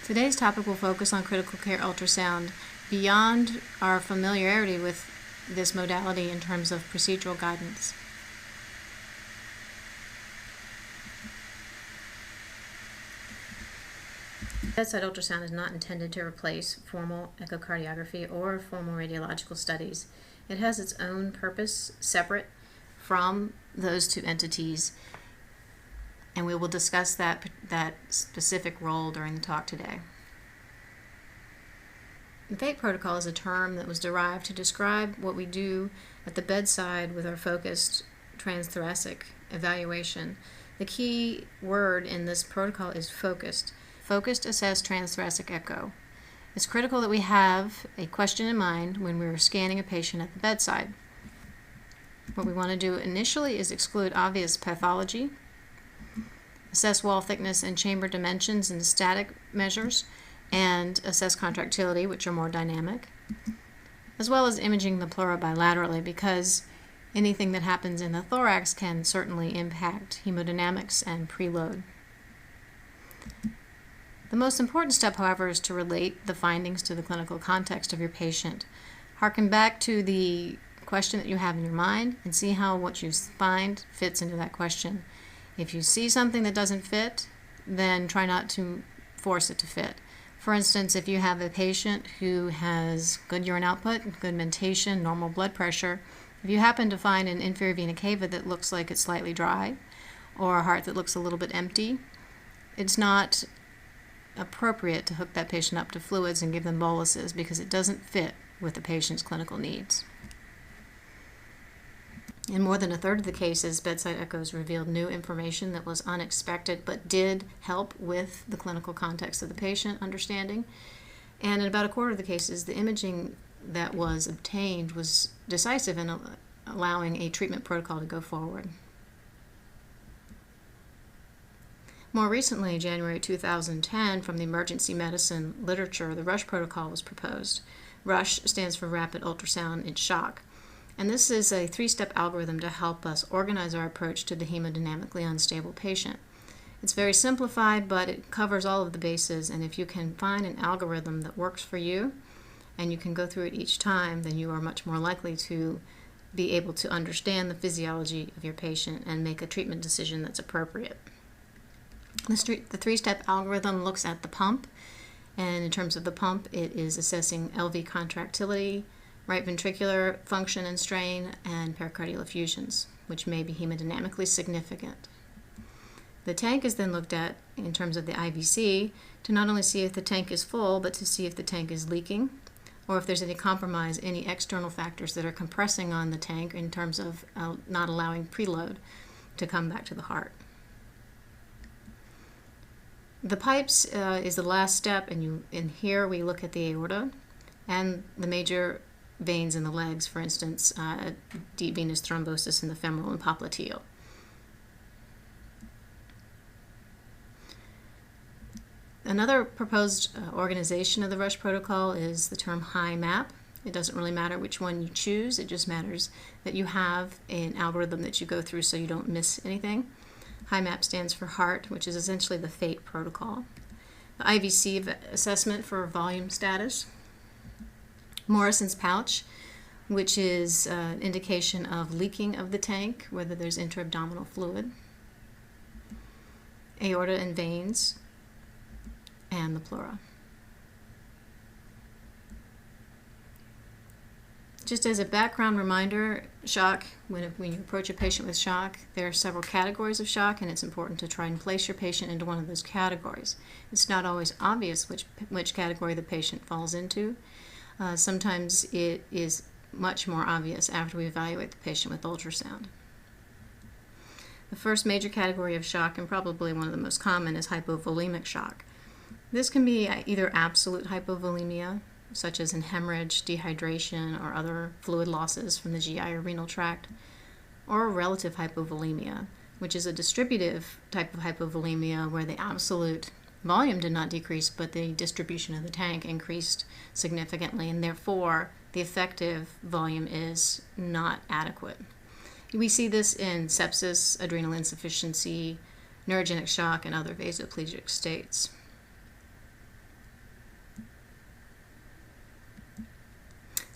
Today's topic will focus on critical care ultrasound beyond our familiarity with this modality in terms of procedural guidance. Bedside ultrasound is not intended to replace formal echocardiography or formal radiological studies. It has its own purpose separate from those two entities, and we will discuss that specific role during the talk today. The FATE protocol is a term that was derived to describe what we do at the bedside with our focused transthoracic evaluation. The key word in this protocol is focused. Focused assessed transthoracic echo. It's critical that we have a question in mind when we're scanning a patient at the bedside. What we want to do initially is exclude obvious pathology, assess wall thickness and chamber dimensions and static measures, and assess contractility, which are more dynamic, as well as imaging the pleura bilaterally, because anything that happens in the thorax can certainly impact hemodynamics and preload. The most important step, however, is to relate the findings to the clinical context of your patient. Harken back to the question that you have in your mind and see how what you find fits into that question. If you see something that doesn't fit, then try not to force it to fit. For instance, if you have a patient who has good urine output, good mentation, normal blood pressure, if you happen to find an inferior vena cava that looks like it's slightly dry, or a heart that looks a little bit empty, it's not appropriate to hook that patient up to fluids and give them boluses because it doesn't fit with the patient's clinical needs. In more than a third of the cases, bedside echoes revealed new information that was unexpected but did help with the clinical context of the patient understanding. And in about a quarter of the cases, the imaging that was obtained was decisive in allowing a treatment protocol to go forward. More recently, January 2010, from the emergency medicine literature, the RUSH protocol was proposed. RUSH stands for Rapid Ultrasound in Shock. And this is a three-step algorithm to help us organize our approach to the hemodynamically unstable patient. It's very simplified, but it covers all of the bases, and if you can find an algorithm that works for you and you can go through it each time, then you are much more likely to be able to understand the physiology of your patient and make a treatment decision that's appropriate. The three-step algorithm looks at the pump, and in terms of the pump, it is assessing LV contractility, right ventricular function and strain, and pericardial effusions, which may be hemodynamically significant. The tank is then looked at in terms of the IVC to not only see if the tank is full, but to see if the tank is leaking, or if there's any compromise, any external factors that are compressing on the tank in terms of not allowing preload to come back to the heart. The pipes is the last step, and in here we look at the aorta and the major veins in the legs, for instance, deep venous thrombosis in the femoral and popliteal. Another proposed organization of the RUSH protocol is the term HIMAP. It doesn't really matter which one you choose, it just matters that you have an algorithm that you go through so you don't miss anything. HIMAP stands for heart, which is essentially the FATE protocol. The IVC assessment for volume status. Morrison's pouch, which is an indication of leaking of the tank, whether there's intra-abdominal fluid. Aorta and veins, and the pleura. Just as a background reminder, shock, when you approach a patient with shock, there are several categories of shock, and it's important to try and place your patient into one of those categories. It's not always obvious which category the patient falls into. Sometimes it is much more obvious after we evaluate the patient with ultrasound. The first major category of shock, and probably one of the most common, is hypovolemic shock. This can be either absolute hypovolemia, such as in hemorrhage, dehydration, or other fluid losses from the GI or renal tract, or relative hypovolemia, which is a distributive type of hypovolemia where the absolute volume did not decrease, but the distribution of the tank increased significantly, and therefore the effective volume is not adequate. We see this in sepsis, adrenal insufficiency, neurogenic shock, and other vasoplegic states.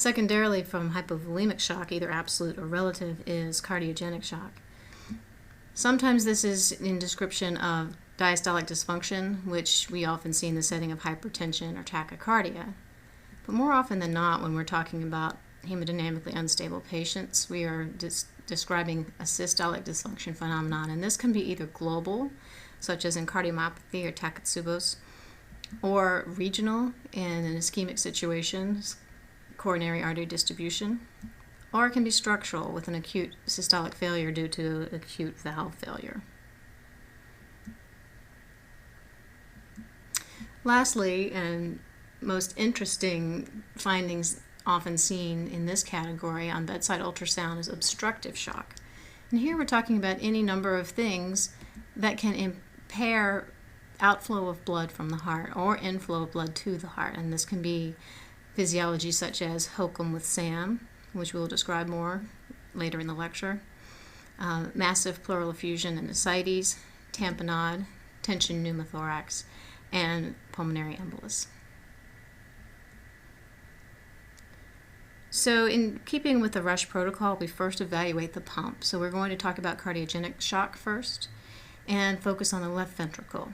Secondarily, from hypovolemic shock, either absolute or relative, is cardiogenic shock. Sometimes this is in description of diastolic dysfunction, which we often see in the setting of hypertension or tachycardia. But more often than not, when we're talking about hemodynamically unstable patients, we are describing a systolic dysfunction phenomenon, and this can be either global, such as in cardiomyopathy or Takatsubos, or regional in an ischemic situation, coronary artery distribution, or it can be structural with an acute systolic failure due to acute valve failure. Lastly, and most interesting findings often seen in this category on bedside ultrasound is obstructive shock. And here we're talking about any number of things that can impair outflow of blood from the heart or inflow of blood to the heart. And this can be physiology such as HOCM with SAM, which we'll describe more later in the lecture, massive pleural effusion and ascites, tamponade, tension pneumothorax, and pulmonary embolus. So in keeping with the Rush protocol, we first evaluate the pump. So we're going to talk about cardiogenic shock first and focus on the left ventricle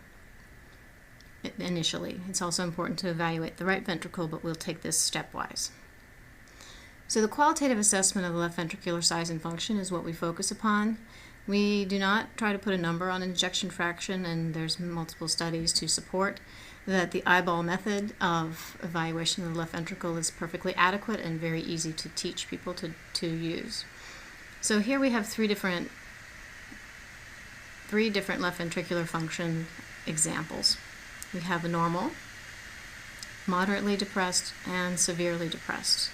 initially. It's also important to evaluate the right ventricle, but we'll take this stepwise. So the qualitative assessment of the left ventricular size and function is what we focus upon. We do not try to put a number on ejection fraction, and there's multiple studies to support that the eyeball method of evaluation of the left ventricle is perfectly adequate and very easy to teach people to use. So here we have three different left ventricular function examples. We have a normal, moderately depressed, and severely depressed.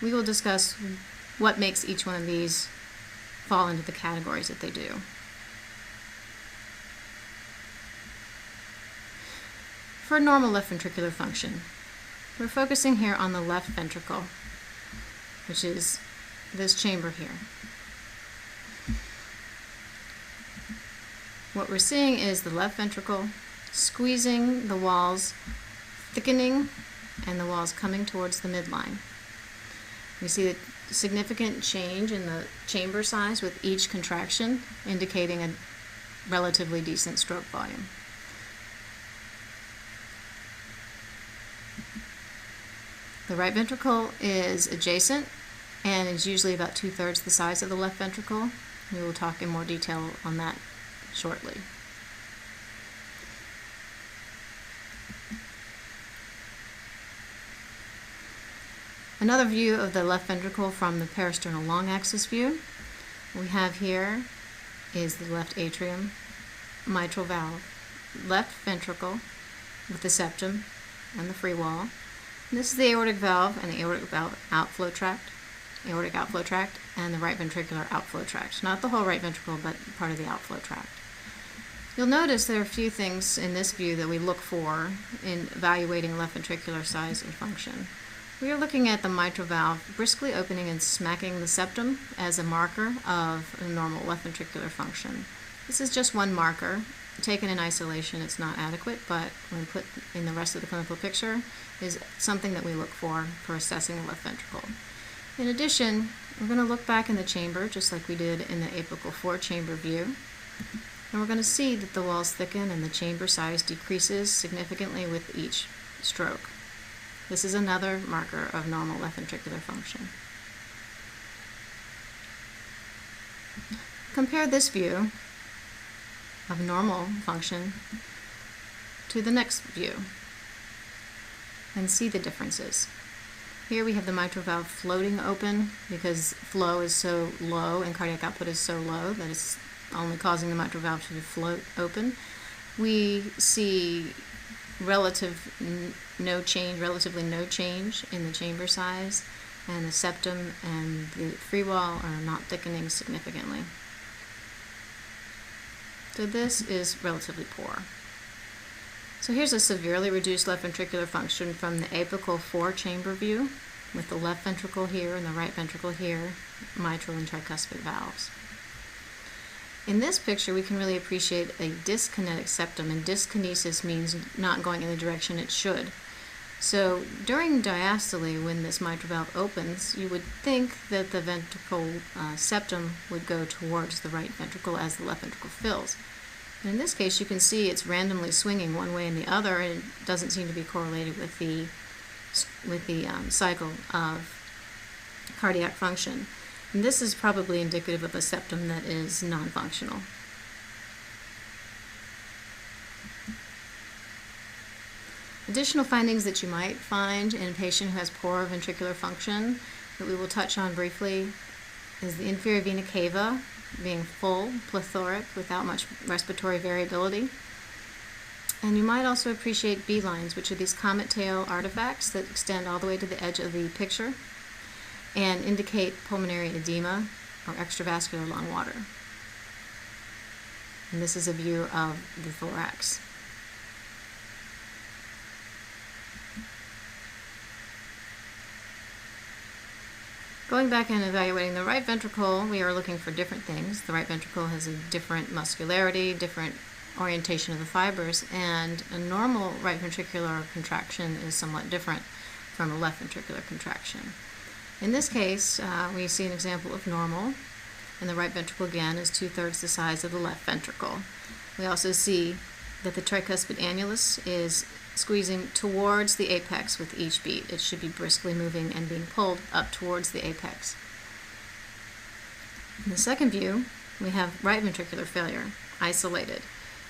We will discuss what makes each one of these fall into the categories that they do. For normal left ventricular function, we're focusing here on the left ventricle, which is this chamber here. What we're seeing is the left ventricle squeezing the walls, thickening, and the walls coming towards the midline. We see a significant change in the chamber size with each contraction, indicating a relatively decent stroke volume. The right ventricle is adjacent and is usually about 2/3 the size of the left ventricle. We will talk in more detail on that shortly. Another view of the left ventricle from the parasternal long axis view we have here is the left atrium, mitral valve, left ventricle with the septum and the free wall. And this is the aortic valve and the aortic valve outflow tract, and the right ventricular outflow tract. Not the whole right ventricle, but part of the outflow tract. You'll notice there are a few things in this view that we look for in evaluating left ventricular size and function. We are looking at the mitral valve briskly opening and smacking the septum as a marker of a normal left ventricular function. This is just one marker. Taken in isolation, it's not adequate, but when put in the rest of the clinical picture, is something that we look for assessing the left ventricle. In addition, we're going to look back in the chamber, just like we did in the apical 4 chamber view, and we're going to see that the walls thicken and the chamber size decreases significantly with each stroke. This is another marker of normal left ventricular function. Compare this view of normal function to the next view and see the differences. Here we have the mitral valve floating open because flow is so low and cardiac output is so low that it's only causing the mitral valve to float open. We see relatively no change in the chamber size, and the septum and the free wall are not thickening significantly. So this is relatively poor. So here's a severely reduced left ventricular function from the apical 4 chamber view, with the left ventricle here and the right ventricle here, mitral and tricuspid valves. In this picture, we can really appreciate a dyskinetic septum, and dyskinesis means not going in the direction it should. So during diastole, when this mitral valve opens, you would think that the ventricle septum would go towards the right ventricle as the left ventricle fills. And in this case, you can see it's randomly swinging one way and the other, and it doesn't seem to be correlated with the cycle of cardiac function. And this is probably indicative of a septum that is non-functional. Additional findings that you might find in a patient who has poor ventricular function that we will touch on briefly is the inferior vena cava being full, plethoric, without much respiratory variability. And you might also appreciate B-lines, which are these comet tail artifacts that extend all the way to the edge of the picture and indicate pulmonary edema or extravascular lung water. And this is a view of the thorax. Going back and evaluating the right ventricle, we are looking for different things. The right ventricle has a different muscularity, different orientation of the fibers, and a normal right ventricular contraction is somewhat different from a left ventricular contraction. In this case, we see an example of normal, and the right ventricle again is 2/3 the size of the left ventricle. We also see that the tricuspid annulus is squeezing towards the apex with each beat. It should be briskly moving and being pulled up towards the apex. In the second view, we have right ventricular failure, isolated.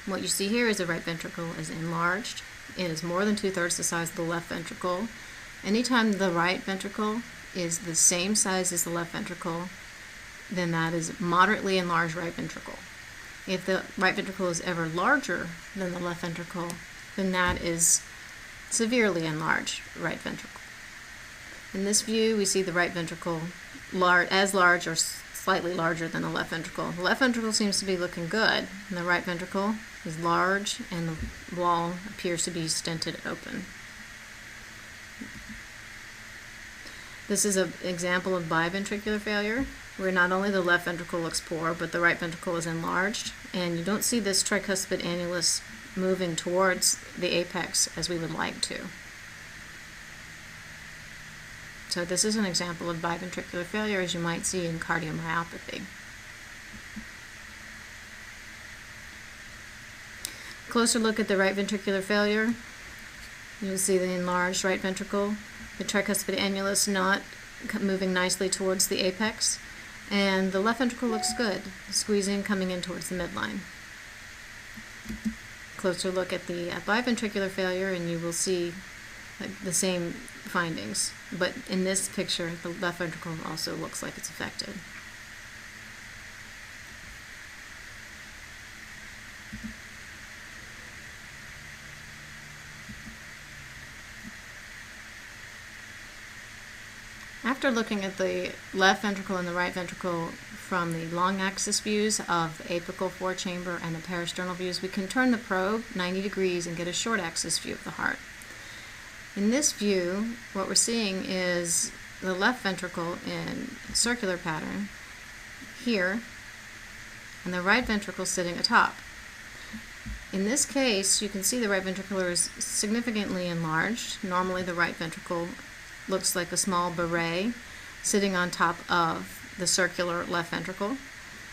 What you see here is the right ventricle is enlarged. It is more than 2/3 the size of the left ventricle. Anytime the right ventricle is the same size as the left ventricle, then that is moderately enlarged right ventricle. If the right ventricle is ever larger than the left ventricle, then that is severely enlarged right ventricle. In this view, we see the right ventricle as large or slightly larger than the left ventricle. The left ventricle seems to be looking good, and the right ventricle is large, and the wall appears to be stented open. This is an example of biventricular failure, where not only the left ventricle looks poor, but the right ventricle is enlarged, and you don't see this tricuspid annulus moving towards the apex as we would like to. So this is an example of biventricular failure, as you might see in cardiomyopathy. Closer look at the right ventricular failure. You'll see the enlarged right ventricle, the tricuspid annulus not moving nicely towards the apex, and the left ventricle looks good, squeezing coming in towards the midline. Closer look at the biventricular failure, and you will see the same findings, but in this picture the left ventricle also looks like it's affected. After looking at the left ventricle and the right ventricle from the long axis views of the apical forechamber and the parasternal views, we can turn the probe 90 degrees and get a short axis view of the heart. In this view, what we're seeing is the left ventricle in circular pattern here, and the right ventricle sitting atop. In this case, you can see the right ventricular is significantly enlarged. Normally the right ventricle looks like a small beret sitting on top of the circular left ventricle.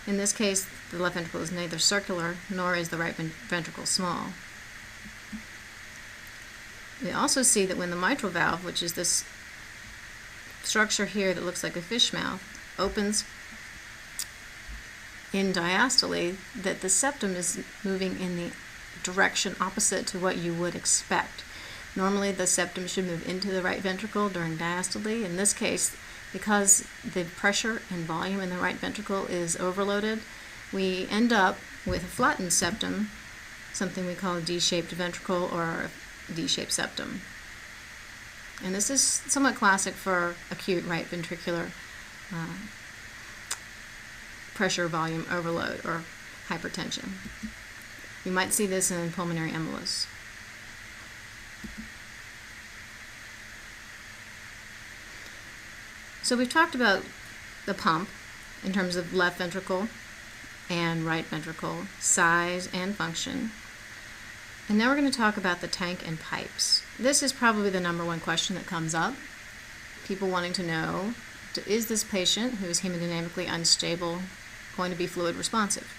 In this case, the left ventricle is neither circular nor is the right ventricle small. We also see that when the mitral valve, which is this structure here that looks like a fish mouth, opens in diastole, that the septum is moving in the direction opposite to what you would expect. Normally the septum should move into the right ventricle during diastole. In this case, because the pressure and volume in the right ventricle is overloaded, we end up with a flattened septum, something we call a D-shaped ventricle or a D-shaped septum. And this is somewhat classic for acute right ventricular pressure volume overload or hypertension. You might see this in pulmonary embolus. So we've talked about the pump in terms of left ventricle and right ventricle, size and function. And now we're going to talk about the tank and pipes. This is probably the number one question that comes up. People wanting to know, is this patient who is hemodynamically unstable going to be fluid responsive?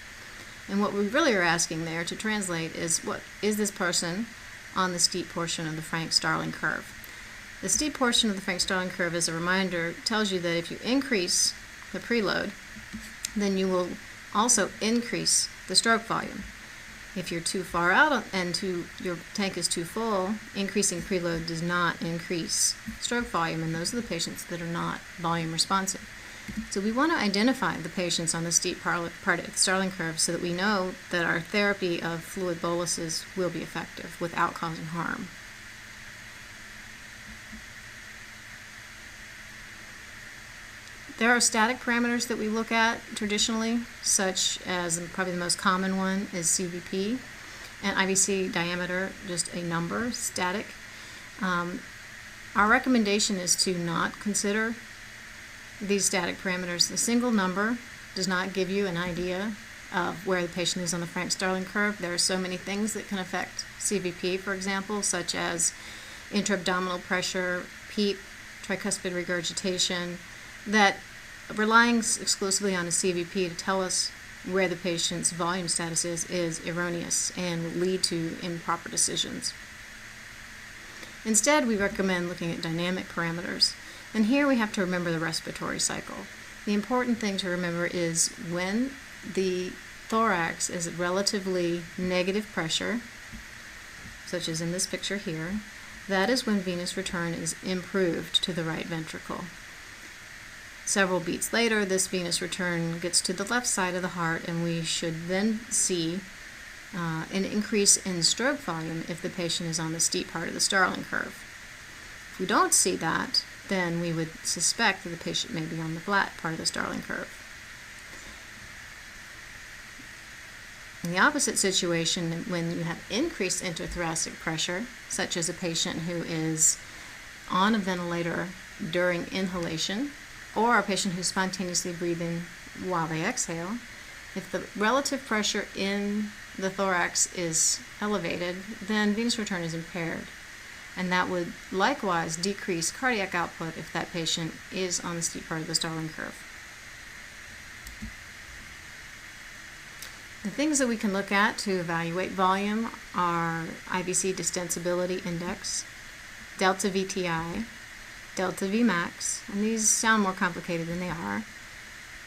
And what we really are asking there to translate is, what is this person on the steep portion of the Frank-Starling curve? The steep portion of the Frank-Starling curve, as a reminder, tells you that if you increase the preload, then you will also increase the stroke volume. If you're too far out and your tank is too full, increasing preload does not increase stroke volume, and those are the patients that are not volume responsive. So we want to identify the patients on the steep part of the Starling curve so that we know that our therapy of fluid boluses will be effective without causing harm. There are static parameters that we look at traditionally, such as, and probably the most common one is CVP, and IVC diameter, just a number, static. Our recommendation is to not consider these static parameters. A single number does not give you an idea of where the patient is on the Frank-Starling curve. There are so many things that can affect CVP, for example, such as intra-abdominal pressure, PEEP, tricuspid regurgitation, that relying exclusively on a CVP to tell us where the patient's volume status is erroneous and will lead to improper decisions. Instead, we recommend looking at dynamic parameters. And here we have to remember the respiratory cycle. The important thing to remember is when the thorax is at relatively negative pressure, such as in this picture here, that is when venous return is improved to the right ventricle. Several beats later, this venous return gets to the left side of the heart, and we should then see an increase in stroke volume if the patient is on the steep part of the Starling curve. If we don't see that, then we would suspect that the patient may be on the flat part of the Starling curve. In the opposite situation, when you have increased intrathoracic pressure, such as a patient who is on a ventilator during inhalation, or a patient who's spontaneously breathing while they exhale, if the relative pressure in the thorax is elevated, then venous return is impaired. And that would likewise decrease cardiac output if that patient is on the steep part of the Starling curve. The things that we can look at to evaluate volume are IVC distensibility index, delta VTI, delta Vmax, and these sound more complicated than they are,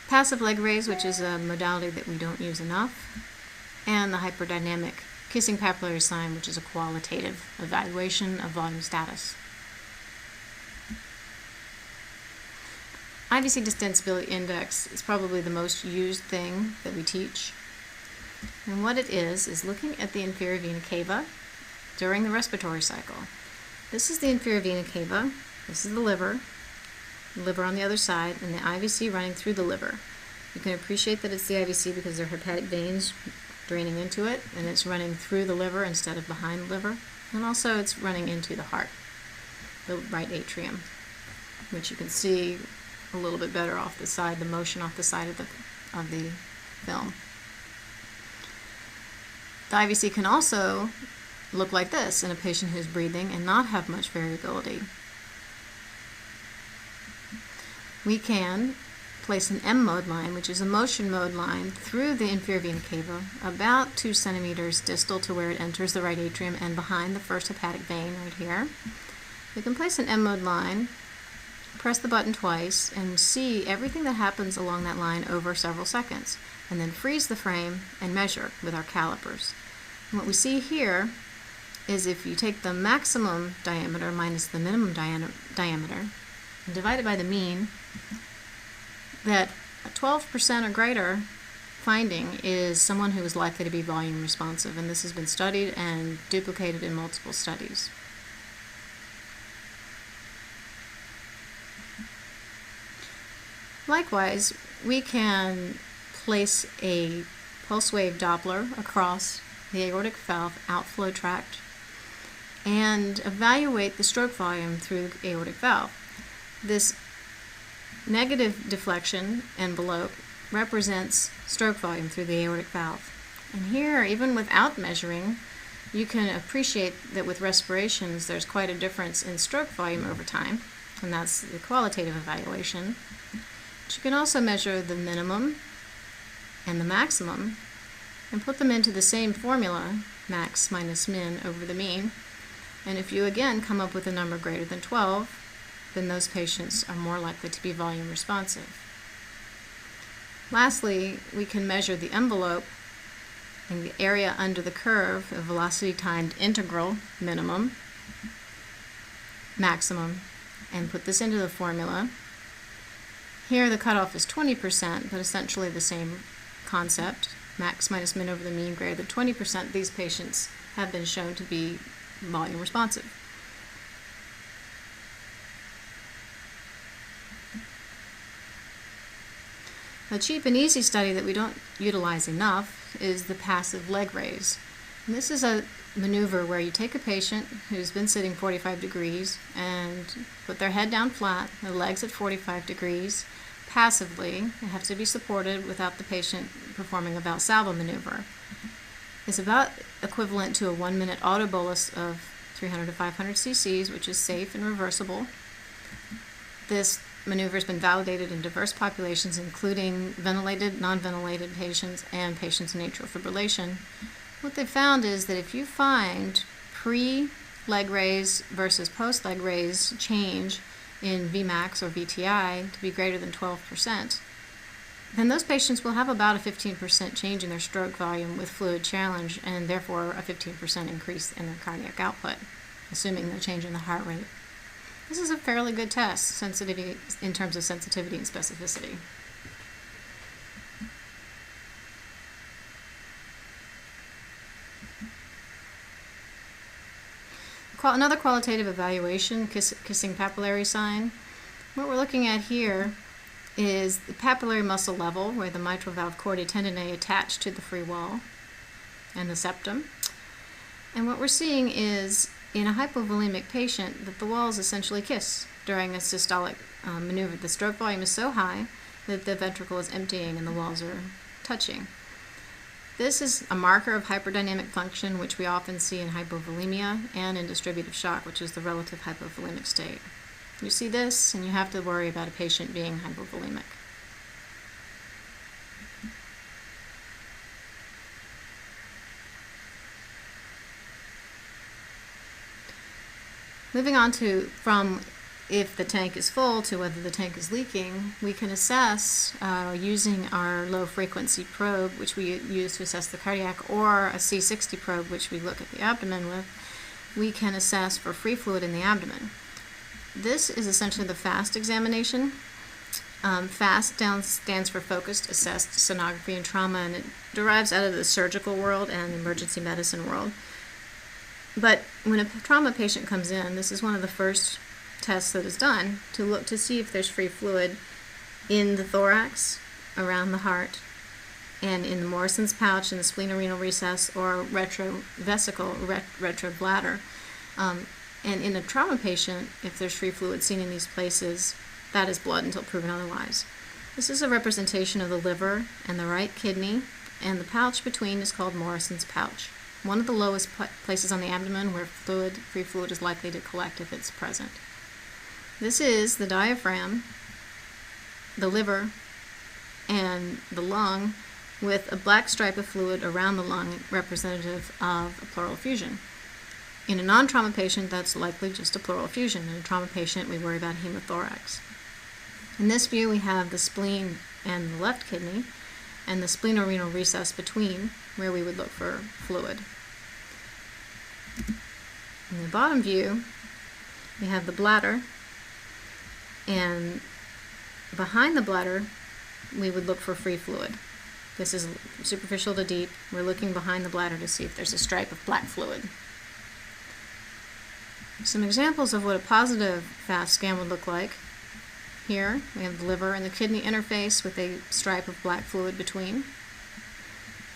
passive leg raise, which is a modality that we don't use enough, and the hyperdynamic kissing papillary sign, which is a qualitative evaluation of volume status. IVC distensibility index is probably the most used thing that we teach. And what it is looking at the inferior vena cava during the respiratory cycle. This is the inferior vena cava. This is the liver on the other side, and the IVC running through the liver. You can appreciate that it's the IVC because there are hepatic veins draining into it, and it's running through the liver instead of behind the liver. And also it's running into the heart, the right atrium, which you can see a little bit better off the side, the motion off the side of the film. The IVC can also look like this in a patient who's breathing and not have much variability. We can place an M mode line, which is a motion mode line, through the inferior vena cava, about 2 centimeters distal to where it enters the right atrium and behind the first hepatic vein right here. We can place an M mode line, press the button twice, and see everything that happens along that line over several seconds, and then freeze the frame and measure with our calipers. And what we see here is if you take the maximum diameter minus the minimum diameter and divide it by the mean, that a 12% or greater finding is someone who is likely to be volume responsive, and this has been studied and duplicated in multiple studies. Likewise, we can place a pulse wave Doppler across the aortic valve outflow tract and evaluate the stroke volume through the aortic valve. This negative deflection envelope represents stroke volume through the aortic valve. And here, even without measuring you can appreciate that with respirations there's quite a difference in stroke volume over time, and that's the qualitative evaluation. But you can also measure the minimum and the maximum and put them into the same formula, max minus min over the mean. And if you again come up with a number greater than 12, then those patients are more likely to be volume responsive. Lastly, we can measure the envelope and the area under the curve, a velocity timed integral, minimum, maximum, and put this into the formula. Here the cutoff is 20%, but essentially the same concept. Max minus min over the mean greater than 20%, these patients have been shown to be volume responsive. A cheap and easy study that we don't utilize enough is the passive leg raise. And this is a maneuver where you take a patient who's been sitting 45 degrees and put their head down flat, their legs at 45 degrees, passively. They have to be supported without the patient performing a Valsalva maneuver. It's about equivalent to a 1-minute auto bolus of 300 to 500 cc's, which is safe and reversible. This maneuver has been validated in diverse populations, including ventilated, non-ventilated patients, and patients in atrial fibrillation. What they found is that if you find pre-leg raise versus post-leg raise change in Vmax or VTI to be greater than 12%, then those patients will have about a 15% change in their stroke volume with fluid challenge, and therefore a 15% increase in their cardiac output, assuming no change in the heart rate. This is a fairly good test, sensitivity in terms of sensitivity and specificity. Another qualitative evaluation, kissing papillary sign. What we're looking at here is the papillary muscle level, where the mitral valve chordae tendineae attach to the free wall and the septum. And what we're seeing is, in a hypovolemic patient, that the walls essentially kiss during a systolic maneuver. The stroke volume is so high that the ventricle is emptying and the walls are touching. This is a marker of hyperdynamic function, which we often see in hypovolemia and in distributive shock, which is the relative hypovolemic state. You see this, and you have to worry about a patient being hypovolemic. Moving on to from if the tank is full to whether the tank is leaking, we can assess using our low frequency probe, which we use to assess the cardiac, or a C60 probe, which we look at the abdomen with. We can assess for free fluid in the abdomen. This is essentially the FAST examination. FAST stands for Focused Assessed Sonography and Trauma, and it derives out of the surgical world and emergency medicine world. But when a trauma patient comes in, this is one of the first tests that is done to look to see if there's free fluid in the thorax, around the heart, and in the Morrison's pouch, in the splenorenal recess, or retrovesical, retrobladder. And in a trauma patient, if there's free fluid seen in these places, that is blood until proven otherwise. This is a representation of the liver and the right kidney, and the pouch between is called Morrison's pouch. One of the lowest places on the abdomen where free fluid is likely to collect if it's present. This is the diaphragm, the liver, and the lung, with a black stripe of fluid around the lung representative of a pleural effusion. In a non-trauma patient, that's likely just a pleural effusion. In a trauma patient, we worry about hemothorax. In this view, we have the spleen and the left kidney, and the splenorenal recess between, where we would look for fluid. In the bottom view, we have the bladder, and behind the bladder, we would look for free fluid. This is superficial to deep. We're looking behind the bladder to see if there's a stripe of black fluid. Some examples of what a positive FAST scan would look like. Here, we have the liver and the kidney interface with a stripe of black fluid between.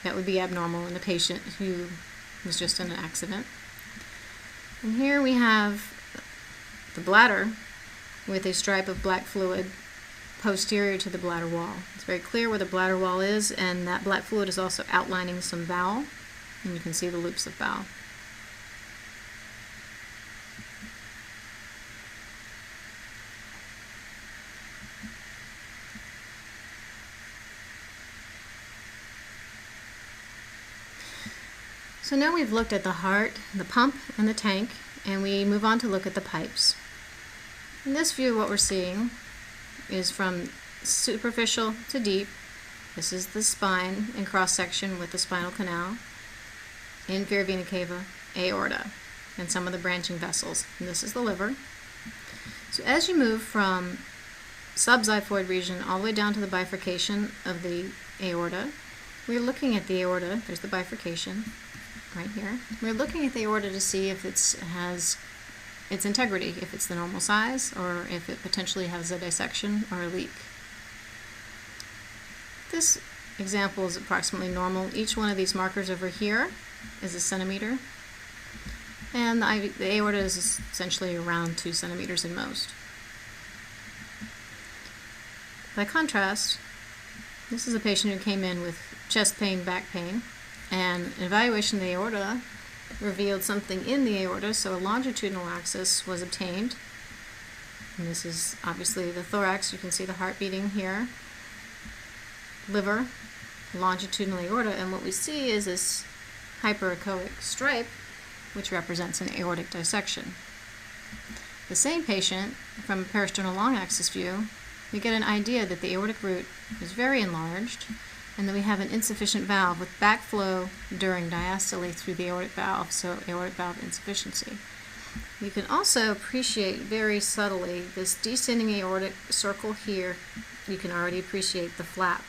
That would be abnormal in a patient who was just in an accident. And here we have the bladder with a stripe of black fluid posterior to the bladder wall. It's very clear where the bladder wall is, and that black fluid is also outlining some bowel, and you can see the loops of bowel. So now we've looked at the heart, the pump, and the tank, and we move on to look at the pipes. In this view, what we're seeing is from superficial to deep. This is the spine in cross-section with the spinal canal, inferior vena cava, aorta, and some of the branching vessels. And this is the liver. So as you move from subxiphoid region all the way down to the bifurcation of the aorta, we're looking at the aorta. There's the bifurcation right here. We're looking at the aorta to see if it has its integrity, if it's the normal size, or if it potentially has a dissection or a leak. This example is approximately normal. Each one of these markers over here is a centimeter, and the aorta is essentially around 2 centimeters at most. By contrast, this is a patient who came in with chest pain, back pain, and an evaluation of the aorta revealed something in the aorta, so a longitudinal axis was obtained. And this is obviously the thorax. You can see the heart beating here. Liver, longitudinal aorta, and what we see is this hyperechoic stripe, which represents an aortic dissection. The same patient, from a peristernal long axis view, we get an idea that the aortic root is very enlarged, and that we have an insufficient valve with backflow during diastole through the aortic valve, so aortic valve insufficiency. You can also appreciate very subtly this descending aortic circle here. You can already appreciate the flap,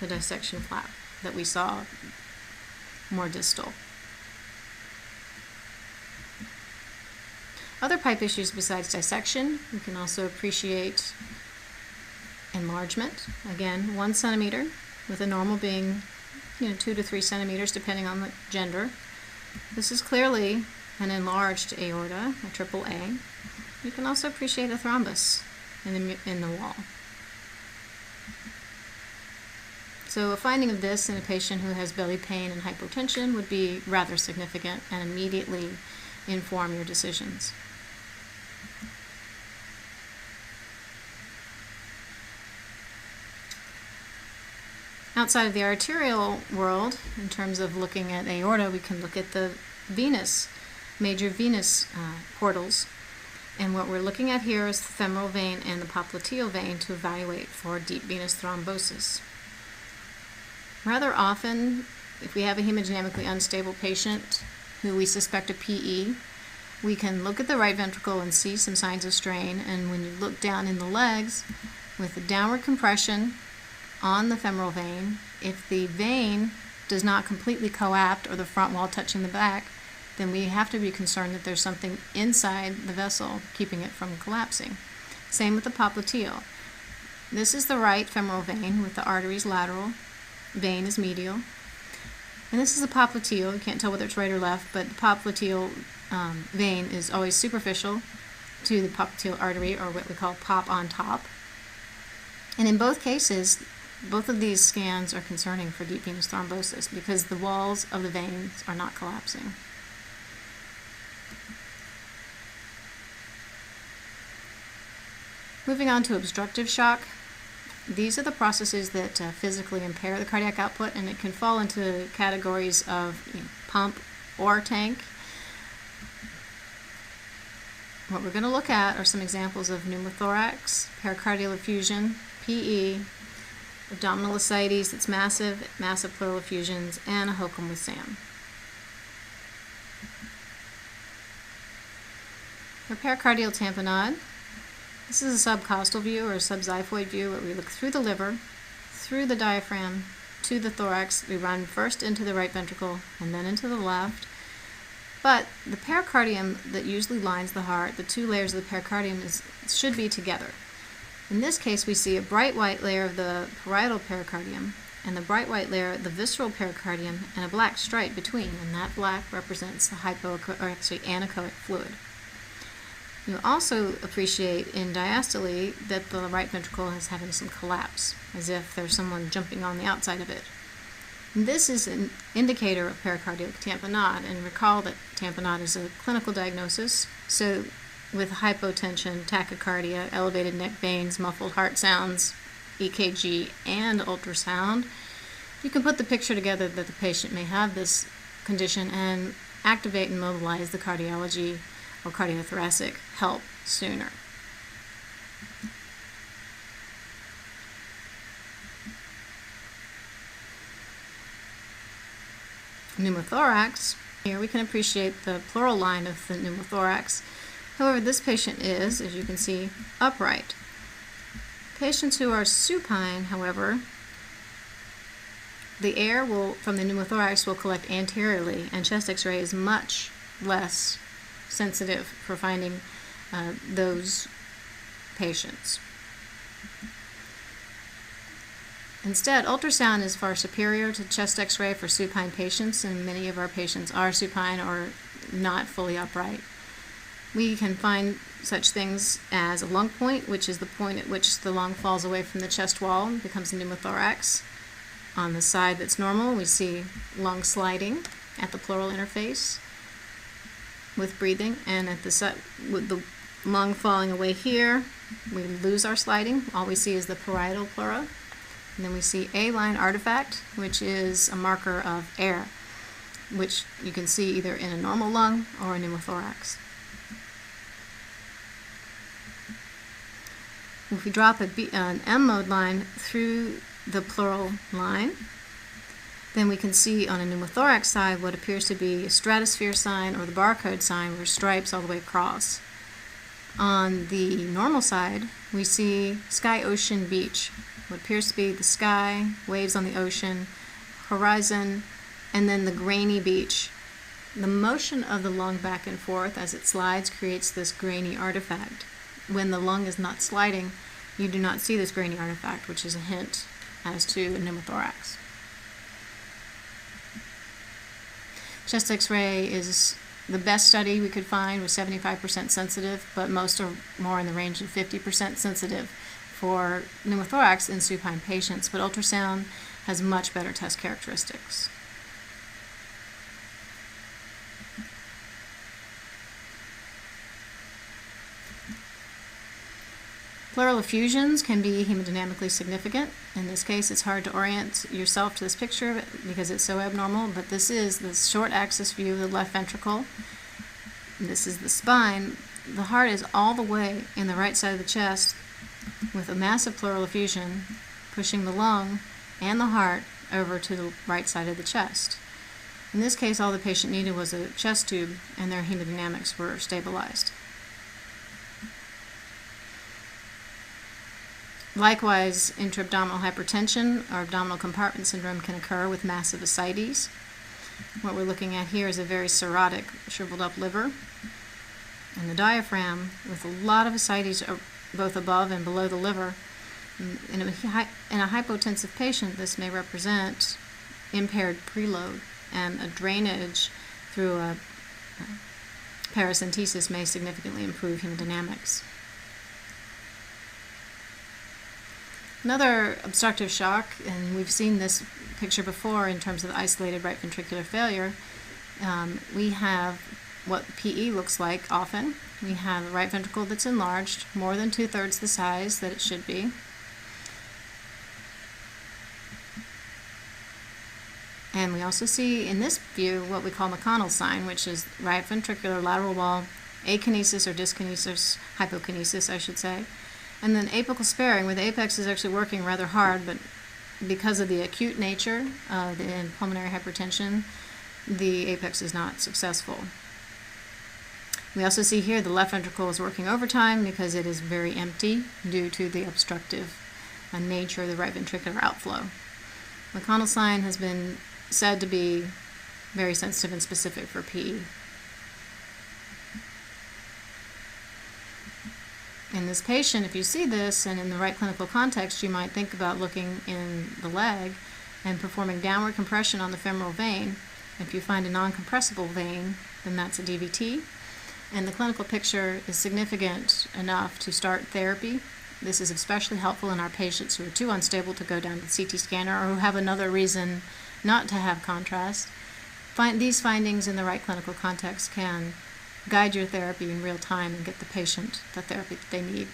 the dissection flap that we saw more distal. Other pipe issues besides dissection, you can also appreciate enlargement. Again, 1 centimeter, with a normal being 2 to 3 centimeters depending on the gender. This is clearly an enlarged aorta, a triple A. You can also appreciate a thrombus in the wall. So a finding of this in a patient who has belly pain and hypotension would be rather significant and immediately inform your decisions. Outside of the arterial world, in terms of looking at aorta, we can look at the venous, major venous portals. And what we're looking at here is the femoral vein and the popliteal vein to evaluate for deep venous thrombosis. Rather often, if we have a hemodynamically unstable patient who we suspect a PE, we can look at the right ventricle and see some signs of strain. And when you look down in the legs with the downward compression on the femoral vein, if the vein does not completely coapt or the front wall touching the back, then we have to be concerned that there's something inside the vessel keeping it from collapsing. Same with the popliteal. This is the right femoral vein with the arteries lateral, vein is medial. And this is the popliteal. You can't tell whether it's right or left, but the popliteal vein is always superficial to the popliteal artery, or what we call pop on top. And in both cases, both of these scans are concerning for deep venous thrombosis because the walls of the veins are not collapsing. Moving on to obstructive shock. These are the processes that physically impair the cardiac output, and it can fall into categories of pump or tank. What we're going to look at are some examples of pneumothorax, pericardial effusion, PE, abdominal ascites that's massive, massive pleural effusions, and a HOCM with SAM. For pericardial tamponade, this is a subcostal view or a subxiphoid view where we look through the liver, through the diaphragm, to the thorax. We run first into the right ventricle and then into the left. But the pericardium that usually lines the heart, the two layers of the pericardium, should be together. In this case, we see a bright white layer of the parietal pericardium and the bright white layer of the visceral pericardium and a black stripe between, and that black represents the anechoic fluid. You also appreciate in diastole that the right ventricle is having some collapse, as if there's someone jumping on the outside of it. And this is an indicator of pericardial tamponade, and recall that tamponade is a clinical diagnosis, so with hypotension, tachycardia, elevated neck veins, muffled heart sounds, EKG, and ultrasound, you can put the picture together that the patient may have this condition and activate and mobilize the cardiology or cardiothoracic help sooner. Pneumothorax. Here we can appreciate the pleural line of the pneumothorax. However, this patient is, as you can see, upright. Patients who are supine, however, the air from the pneumothorax will collect anteriorly, and chest x-ray is much less sensitive for finding those patients. Instead, ultrasound is far superior to chest x-ray for supine patients, and many of our patients are supine or not fully upright. We can find such things as a lung point, which is the point at which the lung falls away from the chest wall and becomes a pneumothorax. On the side that's normal, we see lung sliding at the pleural interface with breathing, and at the side, with the lung falling away here, we lose our sliding. All we see is the parietal pleura. And then we see A-line artifact, which is a marker of air, which you can see either in a normal lung or a pneumothorax. If we drop an M-mode line through the pleural line, then we can see on a pneumothorax side what appears to be a stratosphere sign or the barcode sign, where stripes all the way across. On the normal side, we see sky, ocean, beach. What appears to be the sky, waves on the ocean, horizon, and then the grainy beach. The motion of the lung back and forth as it slides creates this grainy artifact. When the lung is not sliding, you do not see this grainy artifact, which is a hint as to a pneumothorax. Chest x-ray is the best study we could find, was 75% sensitive, but most are more in the range of 50% sensitive for pneumothorax in supine patients, but ultrasound has much better test characteristics. Pleural effusions can be hemodynamically significant. In this case, it's hard to orient yourself to this picture because it's so abnormal, but this is the short axis view of the left ventricle. This is the spine. The heart is all the way in the right side of the chest with a massive pleural effusion pushing the lung and the heart over to the right side of the chest. In this case, all the patient needed was a chest tube and their hemodynamics were stabilized. Likewise, intra-abdominal hypertension or abdominal compartment syndrome can occur with massive ascites. What we're looking at here is a very cirrhotic, shriveled up liver and the diaphragm with a lot of ascites both above and below the liver. In a hypotensive patient, this may represent impaired preload, and a drainage through a paracentesis may significantly improve hemodynamics. Another obstructive shock, and we've seen this picture before in terms of isolated right ventricular failure, we have what PE looks like often. We have a right ventricle that's enlarged, more than 2/3 the size that it should be. And we also see in this view what we call McConnell's sign, which is right ventricular lateral wall akinesis or dyskinesis, hypokinesis I should say, and then apical sparing, where the apex is actually working rather hard, but because of the acute nature of the pulmonary hypertension, the apex is not successful. We also see here the left ventricle is working overtime because it is very empty due to the obstructive nature of the right ventricular outflow. McConnell's sign has been said to be very sensitive and specific for PE. In this patient, if you see this and in the right clinical context, you might think about looking in the leg and performing downward compression on the femoral vein. If you find a non-compressible vein, then that's a DVT. And the clinical picture is significant enough to start therapy. This is especially helpful in our patients who are too unstable to go down to the CT scanner or who have another reason not to have contrast. These findings in the right clinical context can guide your therapy in real time and get the patient the therapy that they need.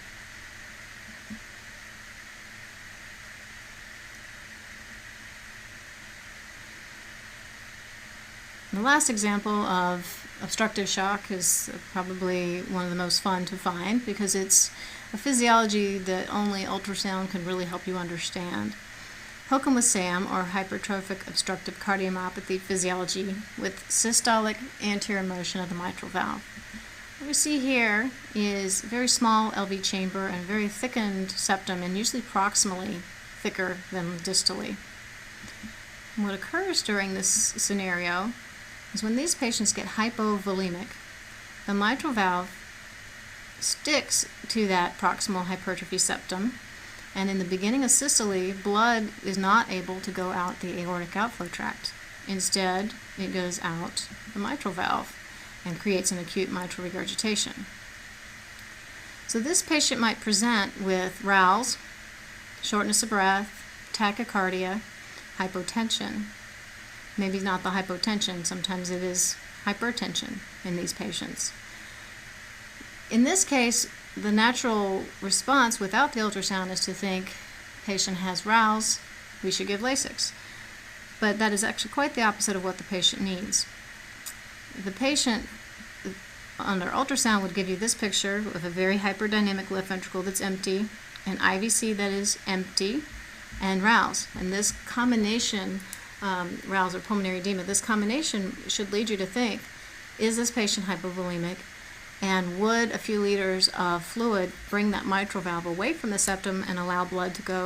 And the last example of obstructive shock is probably one of the most fun to find because it's a physiology that only ultrasound can really help you understand. HOCM with SAM, or hypertrophic obstructive cardiomyopathy physiology, with systolic anterior motion of the mitral valve. What we see here is a very small LV chamber and a very thickened septum, and usually proximally thicker than distally. And what occurs during this scenario is when these patients get hypovolemic, the mitral valve sticks to that proximal hypertrophy septum, and in the beginning of systole, blood is not able to go out the aortic outflow tract. Instead, it goes out the mitral valve and creates an acute mitral regurgitation. So this patient might present with rales, shortness of breath, tachycardia, hypotension. Maybe not the hypotension, sometimes it is hypertension in these patients. In this case, the natural response without the ultrasound is to think patient has rales, we should give Lasix. But that is actually quite the opposite of what the patient needs. The patient under ultrasound would give you this picture of a very hyperdynamic left ventricle that's empty, an IVC that is empty, and rales. And this combination, rales or pulmonary edema, this combination should lead you to think, is this patient hypovolemic? And would a few liters of fluid bring that mitral valve away from the septum and allow blood to go